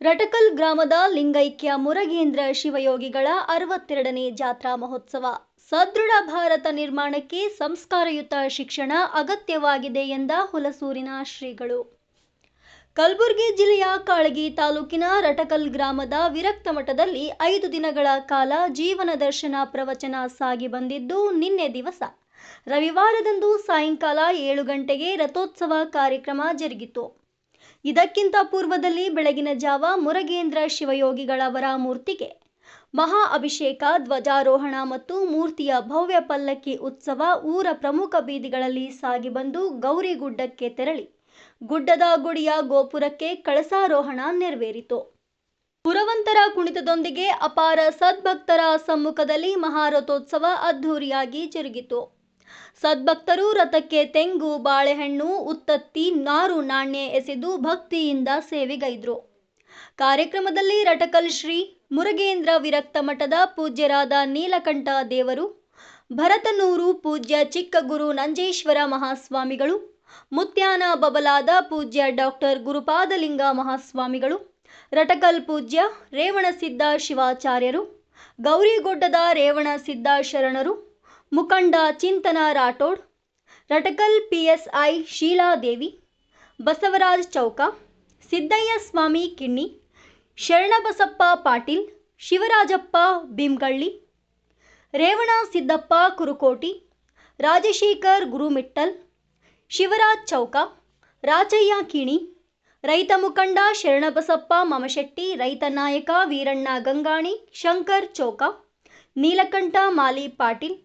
ರಟಕಲ್ ಗ್ರಾಮದ ಲಿಂಗೈಕ್ಯ ಮುರಗೇಂದ್ರ ಶಿವಯೋಗಿಗಳ 62ನೇ ಜಾತ್ರಾ ಮಹೋತ್ಸವ. ಸದೃಢ ಭಾರತ ನಿರ್ಮಾಣಕ್ಕೆ ಸಂಸ್ಕಾರಯುತ ಶಿಕ್ಷಣ ಅಗತ್ಯವಾಗಿದೆ ಎಂದ ಹುಲಸೂರಿನ ಶ್ರೀಗಳು. ಕಲಬುರಗಿ ಜಿಲ್ಲೆಯ ಕಾಳಗಿ ತಾಲೂಕಿನ ರಟಕಲ್ ಗ್ರಾಮದ ವಿರಕ್ತ ಮಠದಲ್ಲಿ 5 ದಿನಗಳ ಕಾಲ ಜೀವನ ದರ್ಶನ ಪ್ರವಚನ ಸಾಗಿ ಬಂದಿದ್ದು, ನಿನ್ನೆ ದಿವಸ ರವಿವಾರದಂದು ಸಾಯಂಕಾಲ 7 ಗಂಟೆಗೆ ರಥೋತ್ಸವ ಕಾರ್ಯಕ್ರಮ ಜರುಗಿತು. ಇದಕ್ಕಿಂತ ಪೂರ್ವದಲ್ಲಿ ಬೆಳಗಿನ ಜಾವ ಮುರಗೇಂದ್ರ ಶಿವಯೋಗಿಗಳವರ ಮೂರ್ತಿಗೆ ಮಹಾ ಅಭಿಷೇಕ, ಧ್ವಜಾರೋಹಣ ಮತ್ತು ಮೂರ್ತಿಯ ಭವ್ಯ ಪಲ್ಲಕ್ಕಿ ಉತ್ಸವ ಊರ ಪ್ರಮುಖ ಬೀದಿಗಳಲ್ಲಿ ಸಾಗಿ ಬಂದು ಗೌರಿಗುಡ್ಡಕ್ಕೆ ತೆರಳಿ ಗುಡ್ಡದ ಗುಡಿಯ ಗೋಪುರಕ್ಕೆ ಕಳಸಾರೋಹಣ ನೆರವೇರಿತು. ಪುರವಂತರ ಕುಣಿತದೊಂದಿಗೆ ಅಪಾರ ಸದ್ಭಕ್ತರ ಸಮ್ಮುಖದಲ್ಲಿ ಮಹಾರಥೋತ್ಸವ ಅದ್ಧೂರಿಯಾಗಿ ಜರುಗಿತು. ಸದ್ಭಕ್ತರು ರಥಕ್ಕೆ ತೆಂಗು, ಬಾಳೆಹಣ್ಣು, ಉತ್ತತ್ತಿ, ನಾರು ನಾಣ್ಯ ಎಸೆದು ಭಕ್ತಿಯಿಂದ ಸೇವೆಗೈದ್ರು. ಕಾರ್ಯಕ್ರಮದಲ್ಲಿ ರಟಕಲ್ ಶ್ರೀ ಮುರಗೇಂದ್ರ ವಿರಕ್ತ ಮಠದ ಪೂಜ್ಯರಾದ ನೀಲಕಂಠ ದೇವರು, ಭರತನೂರು ಪೂಜ್ಯ ಚಿಕ್ಕಗುರು ನಂಜೇಶ್ವರ ಮಹಾಸ್ವಾಮಿಗಳು, ಮುತ್ಯಾನ ಬಬಲಾದ ಪೂಜ್ಯ ಡಾಕ್ಟರ್ ಗುರುಪಾದಲಿಂಗ ಮಹಾಸ್ವಾಮಿಗಳು, ರಟಕಲ್ ಪೂಜ್ಯ ರೇವಣಸಿದ್ದ ಶಿವಾಚಾರ್ಯರು, ಗೌರಿಗೊಡ್ಡದ ರೇವಣಸಿದ್ದ ಶರಣರು, ಮುಖಂಡ ಚಿಂತನ ರಾಠೋಡ್, ರಟಕಲ್ PSI ಶೀಲಾದೇವಿ, ಬಸವರಾಜ್ ಚೌಕ, ಸಿದ್ದಯ್ಯ ಸ್ವಾಮಿ ಕಿಣ್ಣಿ, ಶರಣಬಸಪ್ಪ ಪಾಟೀಲ್, ಶಿವರಾಜಪ್ಪ ಭೀಮಗಳ್ಳಿ, ರೇವಣ ಸಿದ್ದಪ್ಪ ಕುರುಕೋಟಿ, ರಾಜಶೇಖರ್ ಗುರುಮಿಟ್ಟಲ್, ಶಿವರಾಜ್ ಚೌಕ, ರಾಜಯ್ಯ ಕಿಣಿ, ರೈತ ಮುಖಂಡ ಶರಣಬಸಪ್ಪ ಮಮಶೆಟ್ಟಿ, ರೈತ ನಾಯಕ ವೀರಣ್ಣ ಗಂಗಾಣಿ, ಶಂಕರ್ ಚೌಕ, ನೀಲಕಂಠ ಮಾಲಿ ಪಾಟೀಲ್,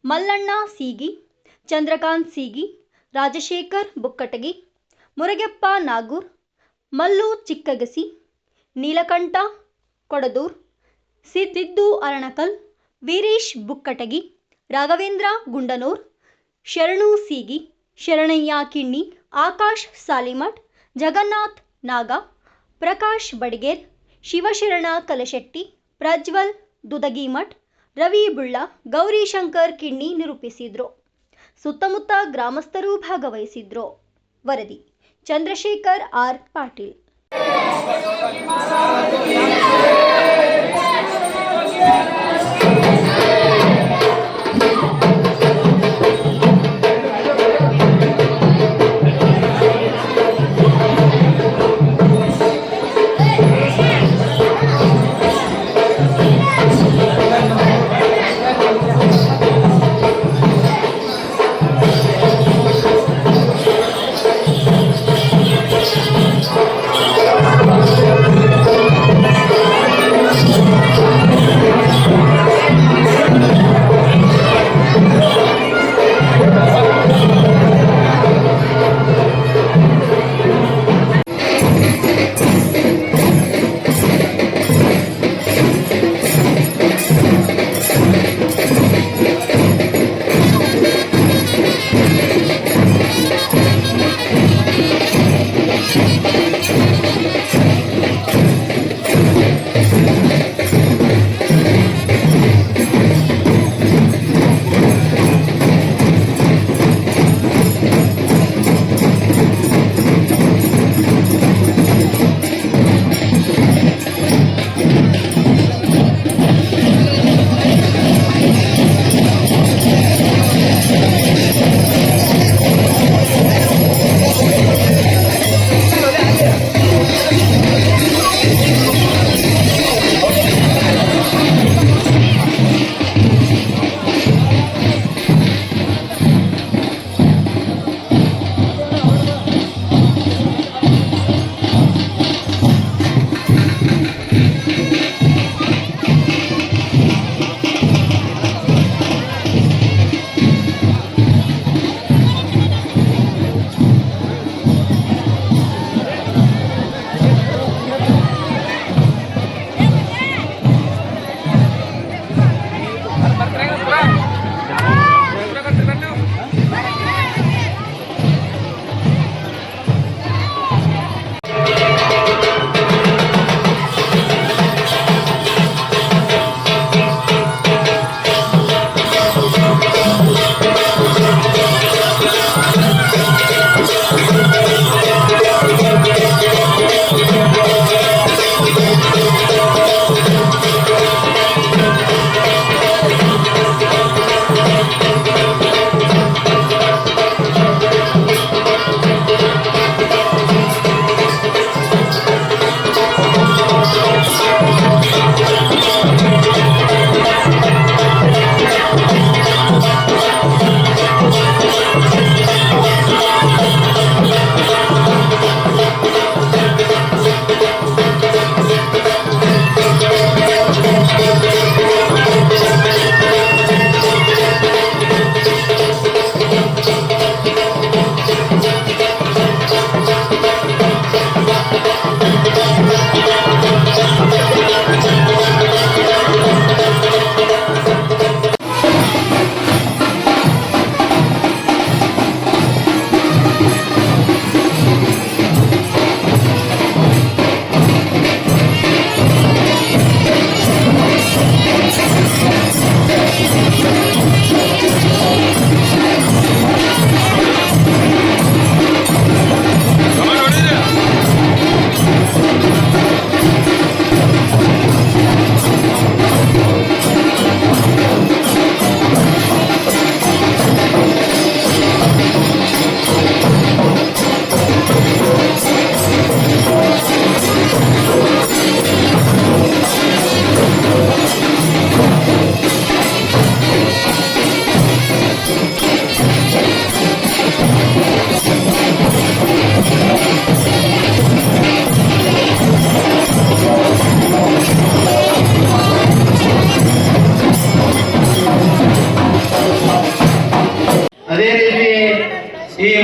ಮಲ್ಲಣ್ಣ ಸೀಗಿ, ಚಂದ್ರಕಾಂತ್ ಸೀಗಿ, ರಾಜಶೇಖರ್ ಬುಕ್ಕಟಗಿ, ಮುರಗೆಪ್ಪ ನಾಗೂರ್, ಮಲ್ಲು ಚಿಕ್ಕಗಸಿ, ನೀಲಕಂಠ ಕೊಡದೂರ್, ಸಿದ್ದು ಅರಣಕಲ್, ವೀರೇಶ್ ಬುಕ್ಕಟಗಿ, ರಾಘವೇಂದ್ರ ಗುಂಡನೂರ್, ಶರಣು ಸೀಗಿ, ಶರಣಯ್ಯ ಕಿಣ್ಣಿ, ಆಕಾಶ್ ಸಾಲಿಮಠ್, ಜಗನ್ನಾಥ್ ನಾಗ, ಪ್ರಕಾಶ್ ಬಡಿಗೇರ್, ಶಿವಶರಣ ಕಲಶೆಟ್ಟಿ, ಪ್ರಜ್ವಲ್ ದುದಗಿಮಠ್, ರವಿ ಬುಳ್ಳ, ಗೌರಿಶಂಕರ್ ಕಿಣ್ಣಿ ನಿರೂಪಿಸಿದ್ರು. ಸುತ್ತಮುತ್ತ ಗ್ರಾಮಸ್ಥರು ಭಾಗವಹಿಸಿದ್ರು. ವರದಿ ಚಂದ್ರಶೇಖರ್ ಆರ್ ಪಾಟೀಲ್.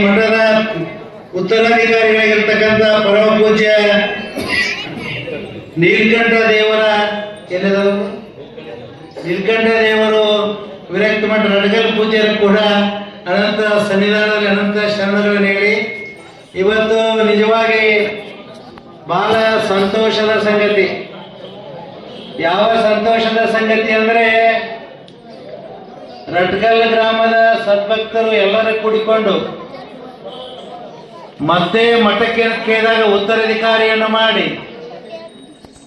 ಮಠದ ಉತ್ತರಾಧಿಕಾರಿಗಳಾಗಿರ್ತಕ್ಕಂಥ ಪರಮ ಪೂಜ್ಯ ನೀಲಕಂಠ ದೇವರ ನೀಲಕಂಠ ದೇವರು ವಿರಕ್ತ ಮಠ ರಡಗಲ್ ಪೂಜ್ಯರು ಕೂಡ ಅನಂತ ಸನ್ನಿಧಾನದಲ್ಲಿ ಅನಂತ ಶರಣಗಳನ್ನು ಹೇಳಿ ಇವತ್ತು ನಿಜವಾಗಿ ಬಹಳ ಸಂತೋಷದ ಸಂಗತಿ. ಯಾವ ಸಂತೋಷದ ಸಂಗತಿ ಅಂದ್ರೆ ರಟ್ಕಲ್ ಗ್ರಾಮದ ಸದ್ಭಕ್ತರು ಎಲ್ಲರೂ ಕೂಡಿಕೊಂಡು ಮತ್ತೆ ಮಠಕ್ಕೆ ಕೇಳಿದಾಗ ಉತ್ತರಾಧಿಕಾರಿಯನ್ನು ಮಾಡಿ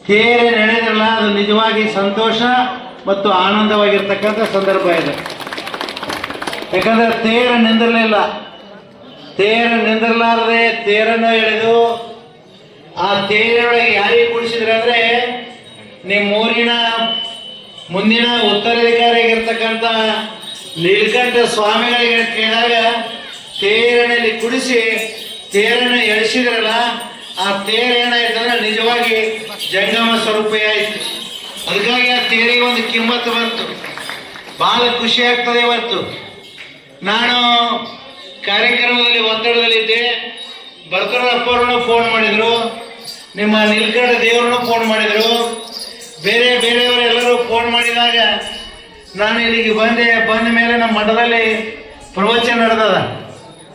ತೇರೆ ನಡೆದಿರಲ್ಲ, ಅದು ನಿಜವಾಗಿ ಸಂತೋಷ ಮತ್ತು ಆನಂದವಾಗಿರ್ತಕ್ಕಂಥ ಸಂದರ್ಭ ಇದೆ. ಯಾಕಂದ್ರೆ ತೇರು ನಿಂದಿರಲಿಲ್ಲ, ತೇರು ನಿಂದಿರಲಾರದೆ ತೇರನ್ನು ಎಳೆದು ಆ ತೇರೊಳಗೆ ಯಾರಿಗೆ ಕೂಡಿಸಿದ್ರೆ ಅಂದ್ರೆ ನಿಮ್ಮೂರಿನ ಮುಂದಿನ ಉತ್ತರಾಧಿಕಾರಿಯಾಗಿರ್ತಕ್ಕಂಥ ನೀಲಕಂಠ ಸ್ವಾಮಿಗಳಿಗೆ ಕೇಳಿದಾಗ ತೇರನಲ್ಲಿ ಕುಡಿಸಿ ತೇರನ್ನು ಎಳಿಸಿದ್ರಲ್ಲ, ಆ ತೇರು ಏನಾಯ್ತಂದ್ರೆ ನಿಜವಾಗಿ ಜಂಗಮ ಸ್ವರೂಪ ಆಯ್ತು. ಅದಕ್ಕಾಗಿ ಆ ತೇರಿಗೆ ಒಂದು ಕಿಮ್ಮತ್ತು ಬಂತು, ಬಹಳ ಖುಷಿ ಆಗ್ತದೆ. ಇವತ್ತು ನಾನು ಕಾರ್ಯಕ್ರಮದಲ್ಲಿ ಒತ್ತಡದಲ್ಲಿದ್ದೆ, ಬರ್ತರಪ್ಪವ್ರನ್ನು ಫೋನ್ ಮಾಡಿದ್ರು, ನಿಮ್ಮ ನೀಲಕಂಠ ದೇವರನ್ನು ಫೋನ್ ಮಾಡಿದ್ರು, ಬೇರೆ ಬೇರೆಯವರೆಲ್ಲರೂ ಫೋನ್ ಮಾಡಿದಾಗ ನಾನು ಇಲ್ಲಿಗೆ ಬಂದ ಮೇಲೆ ನಮ್ಮ ಮಠದಲ್ಲಿ ಪ್ರವಚನ ನಡೆದದ.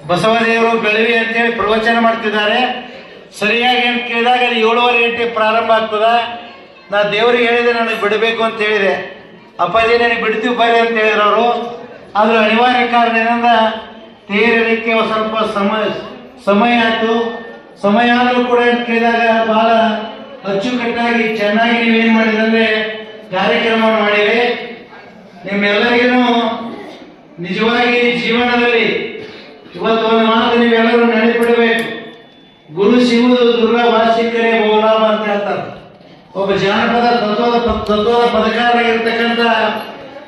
ಬಸವದೇವರು ಬೆಳವಿ ಅಂತೇಳಿ ಪ್ರವಚನ ಮಾಡ್ತಿದ್ದಾರೆ. ಸರಿಯಾಗಿ ಅಂತ ಕೇಳಿದಾಗ ಅಲ್ಲಿ 7:30 ಗಂಟೆ ಪ್ರಾರಂಭ ಆಗ್ತದ. ನಾ ದೇವ್ರಿಗೆ ಹೇಳಿದೆ ನನಗೆ ಬಿಡಬೇಕು ಅಂತ ಹೇಳಿದೆ. ಅಪ್ಪಾಜಿ ನನಗೆ ಬಿಡ್ತೀವಿ ಬರ್ರಿ ಅಂತ ಹೇಳಿದ್ರು ಅವರು. ಆದರೂ ಅನಿವಾರ್ಯ ಕಾರಣದಿಂದ ತೇರಲಿಕ್ಕೆ ಸ್ವಲ್ಪ ಸಮಯ ಆಯಿತು. ಸಮಯ ಆದರೂ ಕೂಡ ಅಂತ ಕೇಳಿದಾಗ ಬಹಳ ಅಚ್ಚುಕಟ್ಟಾಗಿ ಚೆನ್ನಾಗಿ ನೀವೇನು ಮಾಡಿದ್ರೆ ಕಾರ್ಯಕ್ರಮ ಮಾಡಿವೆ. ನಿಮ್ಮೆಲ್ಲರಿಗೂ ನಿಜವಾಗಿ ಜೀವನದಲ್ಲಿ ಇವತ್ತು ಒಂದು ಮಾತು ನೀವೆಲ್ಲರೂ ನೆನಪಿಡಬೇಕು. ಗುರು ಸಿಗುವುದು ದುರ್ಲಭ, ಸಿಕ್ಕರೆ ಬಹುಲಾಭ ಅಂತ ಹೇಳ್ತಾರೆ. ಒಬ್ಬ ಜಾನಪದ ತತ್ವದ ಪದಕಾರರಾಗಿರ್ತಕ್ಕಂಥ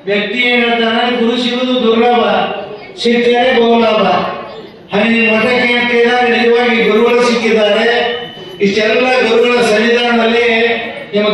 ವ್ಯಕ್ತಿ ಏನ್ ಹೇಳ್ತಾನೆ, ಗುರು ಸಿಗುವುದು ದುರ್ಲಭ, ಸಿಕ್ಕರೆ ಬಹುಲಾಭ. ಹಾಗೆ ಮಠಕ್ಕೆ ಕೇಳಿದಾಗ ನಿಜವಾಗಿ ಗುರುಗಳು ಸಿಕ್ಕಿದ್ದಾರೆ. ಇಷ್ಟೆಲ್ಲ ಗುರುಗಳ ಸನ್ನಿಧಾನದಲ್ಲಿ ನಿಮ್ಮ